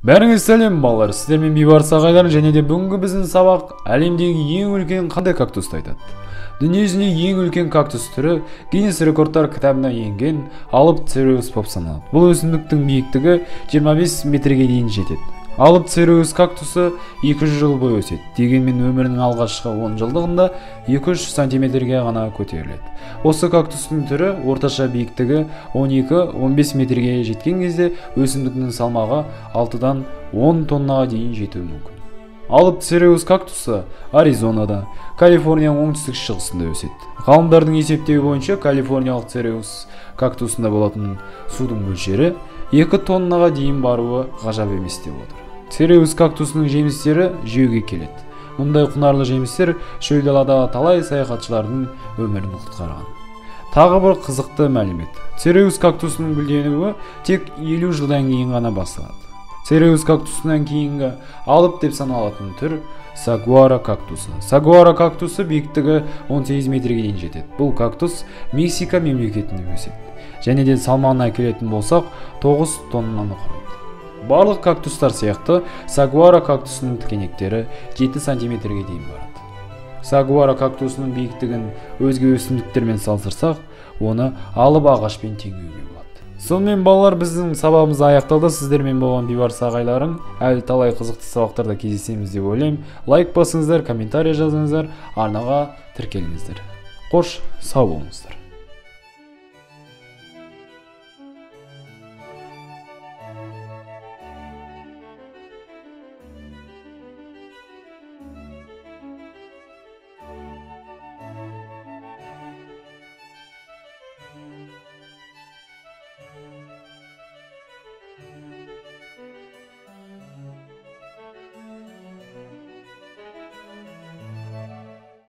Бәріңіз сәлем балалар, сіздермен Бейбарыс ағайлар, және де бүгінгі біздің сабақ әлемдегі ең үлкен қандай кактусты айтады. Дүниежүзіндегі ең үлкен кактус түрі Гиннес рекордтар кітабына енген Алып-Цереус болып саналады. Бұл өсімдіктің биіктігі 25 метрге дейін жетеді. Алып-Цереус кактусы 200 жыл бойы өседі. Дегенмен өмірінің алғашқы 10 жылдығында 2-3 сантиметрге ғана көтеріледі. Осы кактустың түрі орташа биіктігі 12-15 метрге жеткен кезде өсімдіктің салмағы 6-дан 10 тоннаға дейін жетуі мүмкін. Алып-Цереус кактусы Аризонада, Калифорнияның оңтүстік шығысында өседі. Ғалымдардың есептеуі бойынша Калифорниялық Цереус кактусында болатын судың мөлшері 2 тоннаға дейін баруы ғажап емес деп отыр. Цереус кактусының жемістері жеуге келеді. Мұндай құнарлы жемістер шөл даладағы талай саяхатшылардың өмірін құтқарған. Тағы бір қызықты мәлімет. Цереус кактусының гүлденуі тек 50 жылдан кейін ғана басталады. Цереус кактусынан кейінгі алып деп саналатын түр Сагуара кактусы. Сагуара кактусы биіктігі 18 метрге дейін жетеді. Бұл кактус Мексика мемлекетінде өседі. Және де салмағына келетін болсақ 9 тоннаны құрайды. Барлық кактустар сияқты Сагуара кактусының тікенектері 7 сантиметрге дейін барады. Сагуара кактусының биіктігін өзге өсімдіктермен салыстырсақ, оны алып ағашпен теңеуге болады. Сонымен балалар, біздің сабағымыз аяқталды. Сіздермен болған Бейбарыс ағайларың, әлі талай қызықты сабақтарда кездесеміз деп ойлаймын. Лайк басыңыздар, комментарий жазыңыздар, арнаға тіркеліңіздер. Қош, сау болыңыздар.